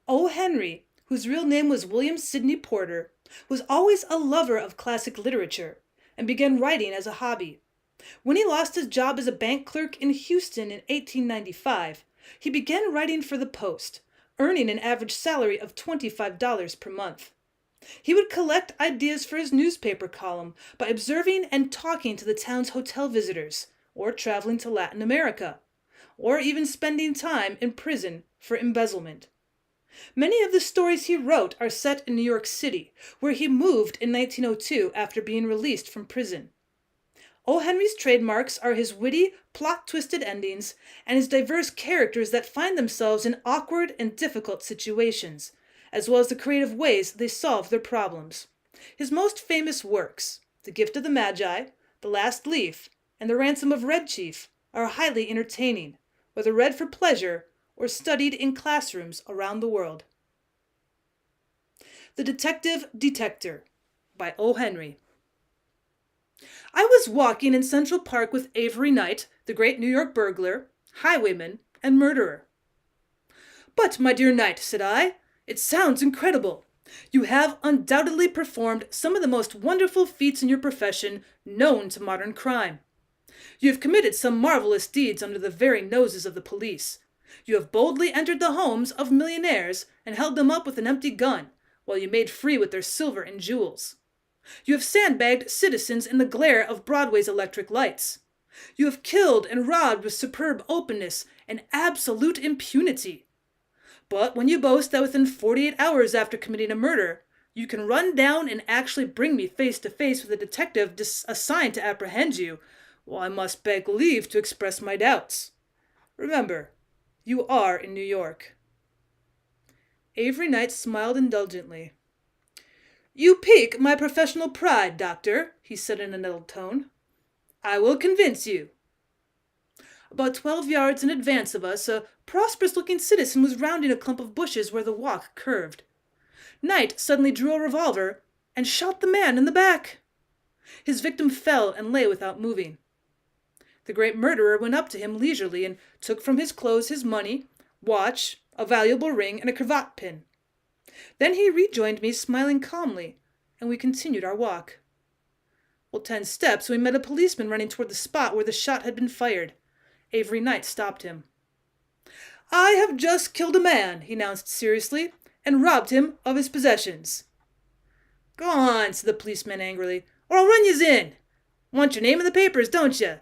O. Henry, whose real name was William Sidney Porter, was always a lover of classic literature and began writing as a hobby. When he lost his job as a bank clerk in Houston in 1895, he began writing for the Post, earning an average salary of $25 per month. He would collect ideas for his newspaper column by observing and talking to the town's hotel visitors, or traveling to Latin America, or even spending time in prison for embezzlement. Many of the stories he wrote are set in New York City, where he moved in 1902 after being released from prison. O. Henry's trademarks are his witty, plot-twisted endings and his diverse characters that find themselves in awkward and difficult situations, as well as the creative ways they solve their problems. His most famous works, The Gift of the Magi, The Last Leaf, and The Ransom of Red Chief, are highly entertaining, whether read for pleasure or studied in classrooms around the world. The Detective Detector by O. Henry. I was walking in Central Park with Avery Knight, the great New York burglar, highwayman, and murderer. "But, my dear Knight," said I, "it sounds incredible. You have undoubtedly performed some of the most wonderful feats in your profession known to modern crime. You have committed some marvelous deeds under the very noses of the police. You have boldly entered the homes of millionaires and held them up with an empty gun, while you made free with their silver and jewels. You have sandbagged citizens in the glare of Broadway's electric lights. You have killed and robbed with superb openness and absolute impunity. But when you boast that within 48 hours after committing a murder, you can run down and actually bring me face to face with a detective assigned to apprehend you, well, I must beg leave to express my doubts. Remember, you are in New York." Avery Knight smiled indulgently. "You pique my professional pride, Doctor," he said in a nettled tone. "I will convince you." About 12 yards in advance of us, a prosperous-looking citizen was rounding a clump of bushes where the walk curved. Knight suddenly drew a revolver and shot the man in the back. His victim fell and lay without moving. The great murderer went up to him leisurely and took from his clothes his money, watch, a valuable ring, and a cravat pin. Then he rejoined me, smiling calmly, and we continued our walk. 10 steps, we met a policeman running toward the spot where the shot had been fired. Avery Knight stopped him. "I have just killed a man," he announced seriously, "and robbed him of his possessions." "Go on," said the policeman angrily, "or I'll run yez in. Want your name in the papers, don't you?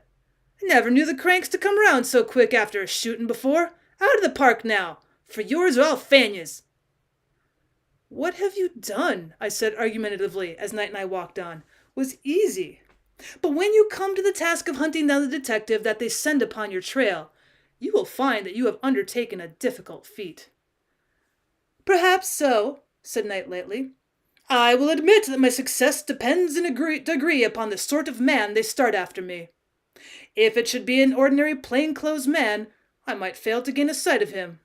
I never knew the cranks to come round so quick after a shooting before. Out of the park now, for yours or I'll fan yez." "What have you done?" I said argumentatively as Knight and I walked on. "Was easy. But when you come to the task of hunting down the detective that they send upon your trail, you will find that you have undertaken a difficult feat." "Perhaps so," said Knight lightly. "I will admit that my success depends in a degree upon the sort of man they start after me. If it should be an ordinary plain-clothes man, I might fail to gain a sight of him.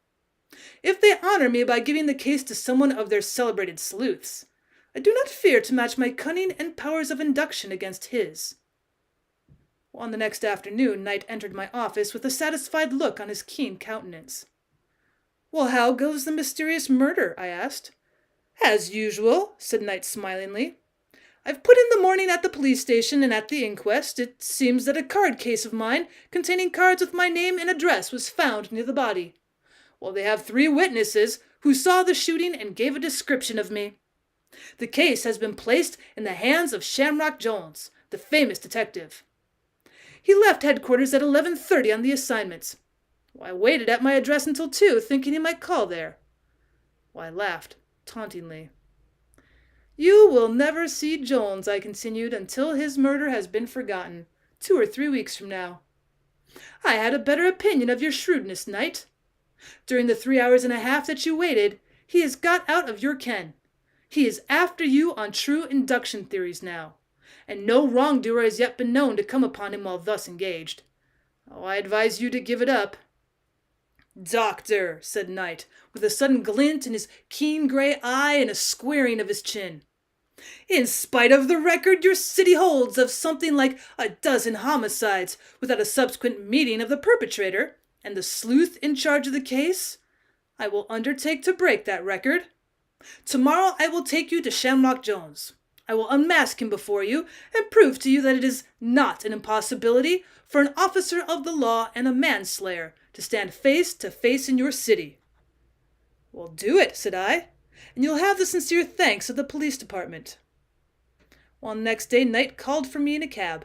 If they honor me by giving the case to someone of their celebrated sleuths, I do not fear to match my cunning and powers of induction against his." On the next afternoon, Knight entered my office with a satisfied look on his keen countenance. "Well, how goes the mysterious murder?" I asked. "As usual," said Knight smilingly. "I've put in the morning at the police station and at the inquest. It seems that a card case of mine containing cards with my name and address was found near the body. Well, they have 3 witnesses who saw the shooting and gave a description of me. The case has been placed in the hands of Shamrock Jones, the famous detective. He left headquarters at 11:30 on the assignments. I waited at my address until 2, thinking he might call there." I laughed tauntingly. "You will never see Jones," I continued, "until his murder has been forgotten, 2 or 3 weeks from now. I had a better opinion of your shrewdness, Knight. During the 3 hours and a half that you waited, he has got out of your ken. He is after you on true induction theories now, and no wrongdoer has yet been known to come upon him while thus engaged. I advise you to give it up." "Doctor," said Knight, with a sudden glint in his keen gray eye and a squaring of his chin, "in spite of the record your city holds of something like a dozen homicides without a subsequent meeting of the perpetrator and the sleuth in charge of the case, I will undertake to break that record. Tomorrow I will take you to Shamrock Jones. I will unmask him before you and prove to you that it is not an impossibility for an officer of the law and a manslayer to stand face to face in your city." "Well, do it," said I, "and you'll have the sincere thanks of the police department." Well, next day Knight called for me in a cab.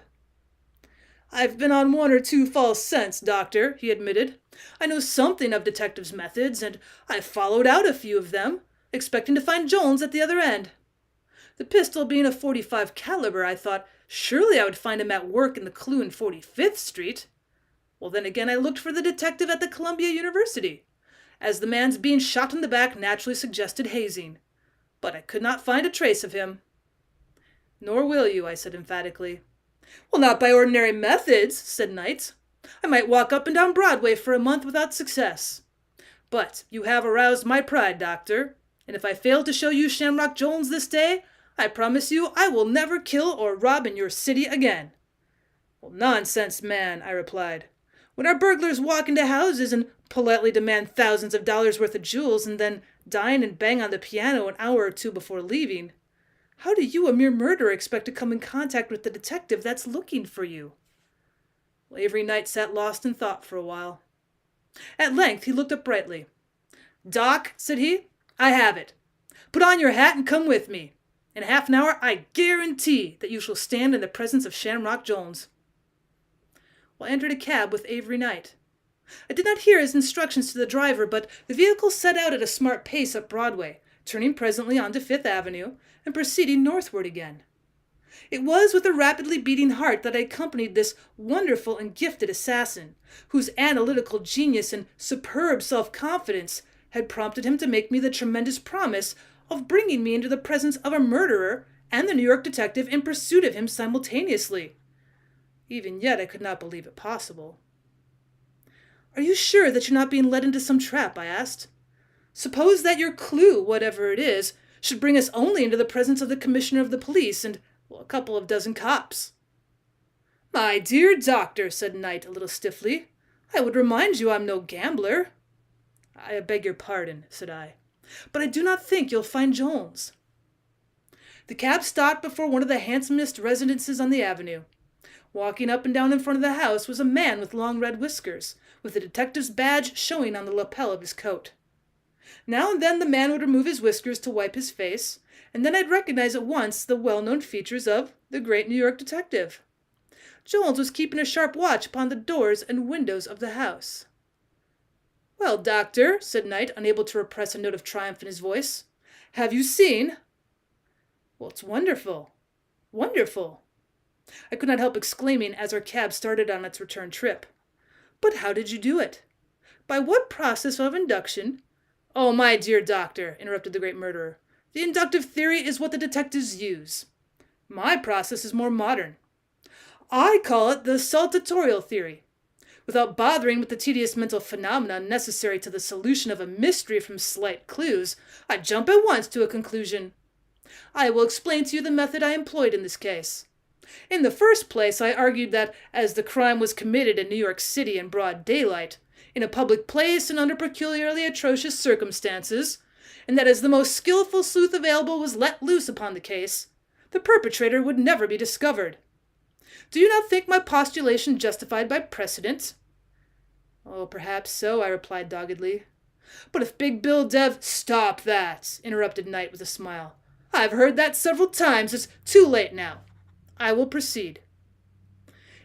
"I've been on one or two false scents, Doctor," he admitted. "I know something of detectives' methods, and I've followed out a few of them, expecting to find Jones at the other end. The pistol being a .45 caliber, I thought surely I would find him at work in the clue in 45th Street. Well, then again I looked for the detective at the Columbia University, as the man's being shot in the back naturally suggested hazing, but I could not find a trace of him." "Nor will you," I said emphatically. "Well, not by ordinary methods," said Knight. "I might walk up and down Broadway for a month without success. But you have aroused my pride, Doctor, and if I fail to show you Shamrock Jones this day, I promise you I will never kill or rob in your city again." "Well, nonsense, man," I replied. "When our burglars walk into houses and politely demand thousands of dollars worth of jewels and then dine and bang on the piano an hour or two before leaving, how do you, a mere murderer, expect to come in contact with the detective that's looking for you?" Well, Avery Knight sat lost in thought for a while. At length he looked up brightly. "Doc," said he, "I have it. Put on your hat and come with me. In half an hour I guarantee that you shall stand in the presence of Shamrock Jones." Well, I entered a cab with Avery Knight. I did not hear his instructions to the driver, but the vehicle set out at a smart pace up Broadway, turning presently onto Fifth Avenue, and proceeding northward again. It was with a rapidly beating heart that I accompanied this wonderful and gifted assassin, whose analytical genius and superb self-confidence had prompted him to make me the tremendous promise of bringing me into the presence of a murderer and the New York detective in pursuit of him simultaneously. Even yet I could not believe it possible. "Are you sure that you're not being led into some trap?" I asked. "Suppose that your clue, whatever it is, should bring us only into the presence of the commissioner of the police and a couple of dozen cops." "My dear Doctor," said Knight a little stiffly, "I would remind you I'm no gambler." "I beg your pardon," said I, "but I do not think you'll find Jones." The cab stopped before one of the handsomest residences on the avenue. Walking up and down in front of the house was a man with long red whiskers, with a detective's badge showing on the lapel of his coat. Now and then the man would remove his whiskers to wipe his face, and then I'd recognize at once the well-known features of the great New York detective. Jones was keeping a sharp watch upon the doors and windows of the house. "Well, Doctor," said Knight, unable to repress a note of triumph in his voice, "have you seen?" "Well, it's wonderful. Wonderful." I could not help exclaiming as our cab started on its return trip. "But how did you do it? By what process of induction—" "Oh, my dear Doctor," interrupted the great murderer, "the inductive theory is what the detectives use. My process is more modern. I call it the saltatorial theory. Without bothering with the tedious mental phenomena necessary to the solution of a mystery from slight clues, I jump at once to a conclusion. I will explain to you the method I employed in this case. In the first place, I argued that, as the crime was committed in New York City in broad daylight, in a public place and under peculiarly atrocious circumstances, and that as the most skillful sleuth available was let loose upon the case, the perpetrator would never be discovered. Do you not think my postulation justified by precedent?" "Oh, perhaps so," I replied doggedly. "But if Big Bill Dev—" "Stop that," interrupted Knight with a smile. "I've heard that several times. It's too late now. I will proceed.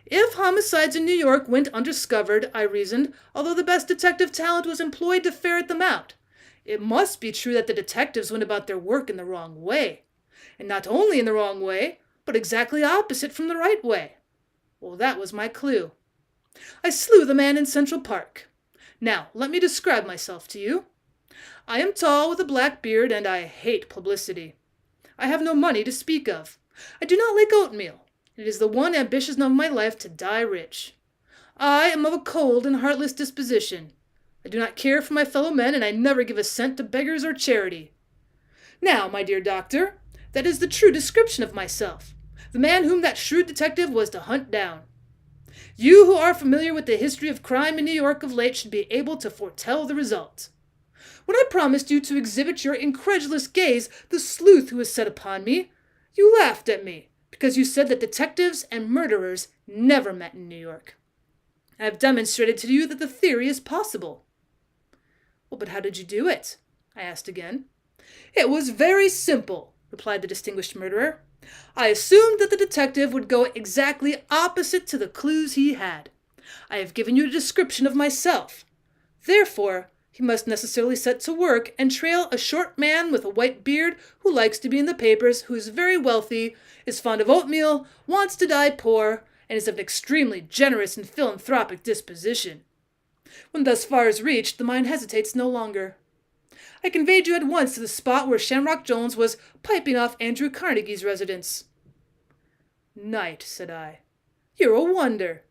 If homicides in New York went undiscovered, I reasoned, although the best detective talent was employed to ferret them out, it must be true that the detectives went about their work in the wrong way. And not only in the wrong way, but exactly opposite from the right way. Well, that was my clue. I slew the man in Central Park. Now, let me describe myself to you. I am tall with a black beard, and I hate publicity. I have no money to speak of. I do not like oatmeal. It is the one ambition of my life to die rich. I am of a cold and heartless disposition. I do not care for my fellow men, and I never give a cent to beggars or charity. Now, my dear Doctor, that is the true description of myself, the man whom that shrewd detective was to hunt down. You who are familiar with the history of crime in New York of late should be able to foretell the result. When I promised you to exhibit your incredulous gaze, the sleuth who was set upon me, you laughed at me, because you said that detectives and murderers never met in New York. I have demonstrated to you that the theory is possible. Well, but how did you do it? I asked again. It was very simple, replied the distinguished murderer. I assumed that the detective would go exactly opposite to the clues he had. I have given you a description of myself. Therefore, he must necessarily set to work and trail a short man with a white beard who likes to be in the papers, who is very wealthy, is fond of oatmeal, wants to die poor, and is of an extremely generous and philanthropic disposition. When thus far is reached, the mind hesitates no longer. I conveyed you at once to the spot where Shamrock Jones was piping off Andrew Carnegie's residence. Knight, said I, you're a wonder.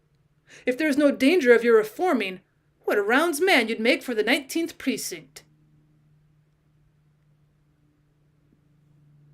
If there is no danger of your reforming, what a rounds man you'd make for the 19th precinct.